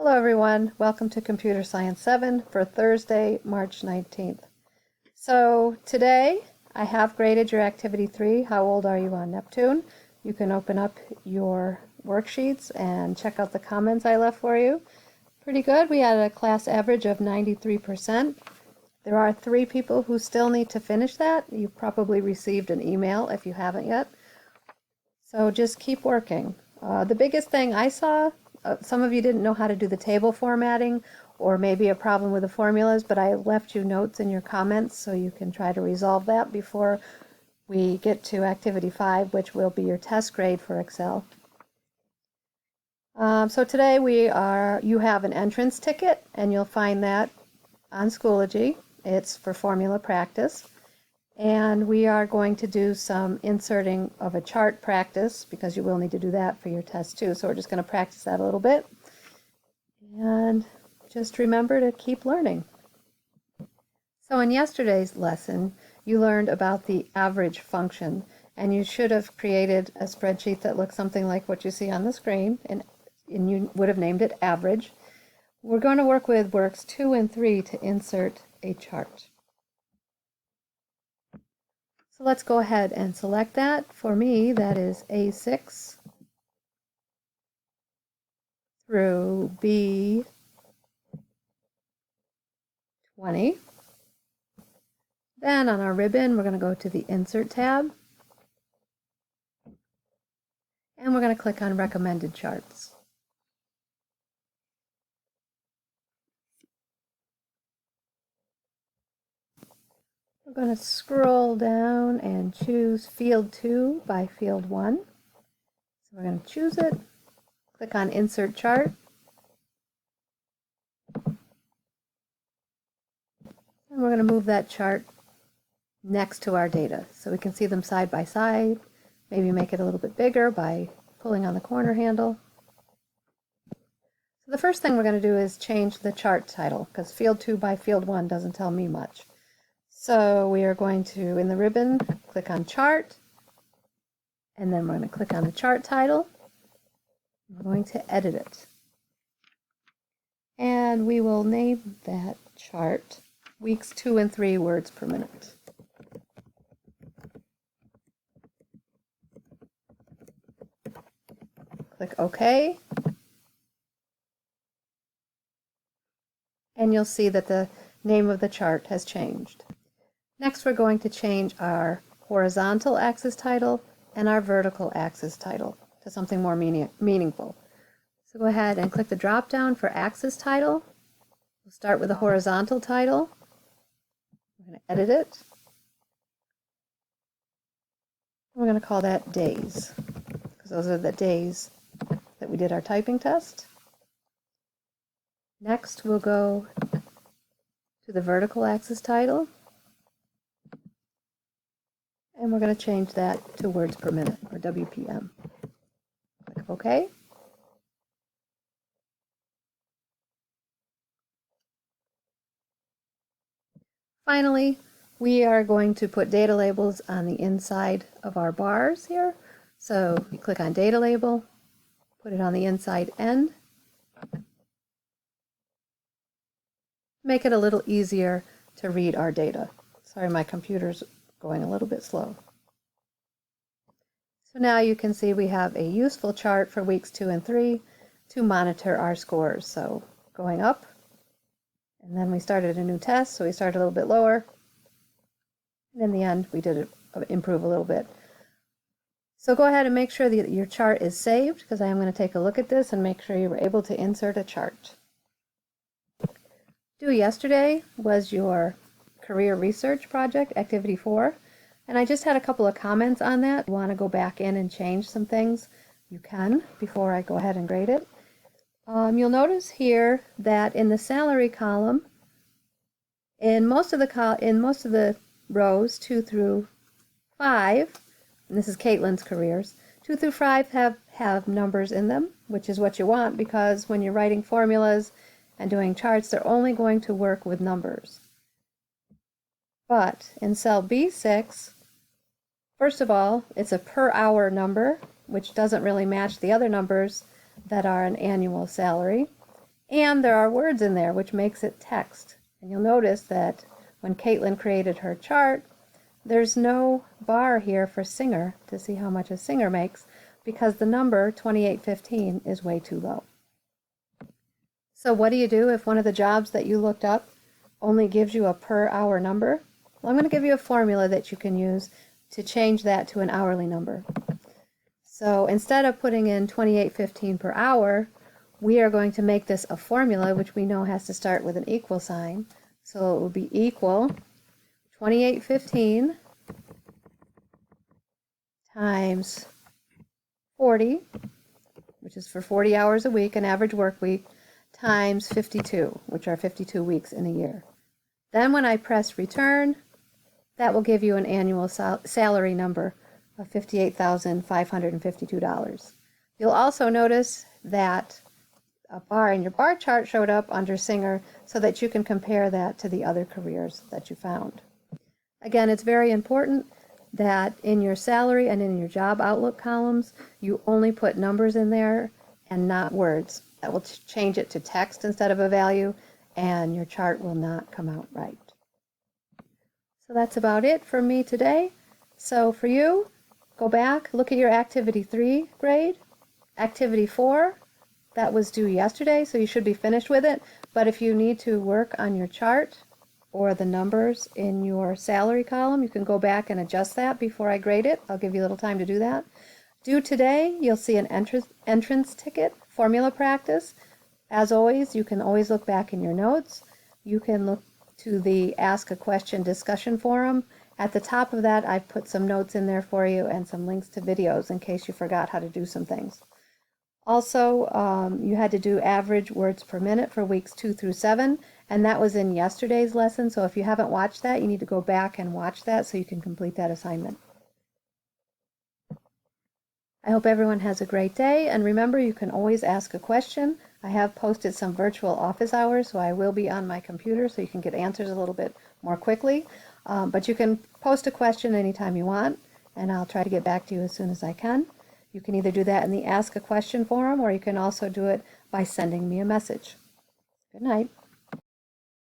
Hello everyone, welcome to Computer Science 7 for Thursday, March 19th. So today I have graded your Activity 3, How Old Are You on Neptune? You can open up your worksheets and check out the comments I left for you. Pretty good, we had a class average of 93%. There are 3 people who still need to finish that. You probably received an email if you haven't yet. So just keep working. The biggest thing I saw, some of you didn't know how to do the table formatting or maybe a problem with the formulas, but I left you notes in your comments so you can try to resolve that before we get to Activity 5, which will be your test grade for Excel. So today you have an entrance ticket, and you'll find that on Schoology. It's for formula practice. And we are going to do some inserting of a chart practice because you will need to do that for your test too. So we're just going to practice that a little bit. And just remember to keep learning. So in yesterday's lesson, you learned about the average function, and you should have created a spreadsheet that looks something like what you see on the screen, and you would have named it average. We're going to work with works 2 and 3 to insert a chart. So let's go ahead and select that. For me, that is A6 through B20. Then on our ribbon, we're going to go to the Insert tab. And we're going to click on Recommended Charts. We're going to scroll down and choose Field 2 by Field 1. So we're going to choose it, click on Insert Chart, and we're going to move that chart next to our data so we can see them side by side. Maybe make it a little bit bigger by pulling on the corner handle. So the first thing we're going to do is change the chart title because Field 2 by Field 1 doesn't tell me much. So we are going to, in the ribbon, click on Chart, and then we're going to click on the chart title. We're going to edit it. And we will name that chart Weeks 2 and 3 words per minute. Click OK. And you'll see that the name of the chart has changed. Next, we're going to change our horizontal axis title and our vertical axis title to something more meaningful. So go ahead and click the drop down for axis title. We'll start with the horizontal title. We're going to edit it. We're going to call that days, because those are the days that we did our typing test. Next, we'll go to the vertical axis title. And we're going to change that to words per minute, or WPM. Click OK. Finally, we are going to put data labels on the inside of our bars here. So you click on Data Label, put it on the inside end. Make it a little easier to read our data. Sorry, my computer's going a little bit slow. So now you can see we have a useful chart for weeks 2 and 3 to monitor our scores. So going up, and then we started a new test, so we started a little bit lower. And in the end, we did improve a little bit. So go ahead and make sure that your chart is saved, because I am going to take a look at this and make sure you were able to insert a chart. Due yesterday was your career research project, Activity 4. And I just had a couple of comments on that. If you want to go back in and change some things, you can before I go ahead and grade it. You'll notice here that in the salary column, in most of the rows 2 through 5, and this is Caitlin's careers, 2 through 5 have numbers in them, which is what you want because when you're writing formulas and doing charts, they're only going to work with numbers. But in cell B6, first of all, it's a per hour number, which doesn't really match the other numbers that are an annual salary. And there are words in there, which makes it text. And you'll notice that when Caitlin created her chart, there's no bar here for Singer to see how much a Singer makes because the number 2815 is way too low. So what do you do if one of the jobs that you looked up only gives you a per hour number? Well, I'm going to give you a formula that you can use to change that to an hourly number. So instead of putting in 2815 per hour, we are going to make this a formula, which we know has to start with an equal sign. So it will be equal 2815 times 40, which is for 40 hours a week, an average work week, times 52, which are 52 weeks in a year. Then when I press return, that will give you an annual salary number of $58,552. You'll also notice that a bar in your bar chart showed up under Singer so that you can compare that to the other careers that you found. Again, it's very important that in your salary and in your job outlook columns, you only put numbers in there and not words. That will change it to text instead of a value, and your chart will not come out right. So that's about it for me today. So for you, go back, look at your Activity 3 grade. Activity 4, that was due yesterday, so you should be finished with it. But if you need to work on your chart or the numbers in your salary column, you can go back and adjust that before I grade it. I'll give you a little time to do that. Due today, you'll see an entrance ticket, formula practice. As always, you can always look back in your notes. You can look to the Ask a Question discussion forum. At the top of that, I've put some notes in there for you and some links to videos in case you forgot how to do some things. Also, you had to do average words per minute for weeks 2 through 7, and that was in yesterday's lesson. So if you haven't watched that, you need to go back and watch that so you can complete that assignment. I hope everyone has a great day, and remember, you can always ask a question. I have posted some virtual office hours, so I will be on my computer so you can get answers a little bit more quickly. But you can post a question anytime you want, and I'll try to get back to you as soon as I can. You can either do that in the Ask a Question forum, or you can also do it by sending me a message. Good night.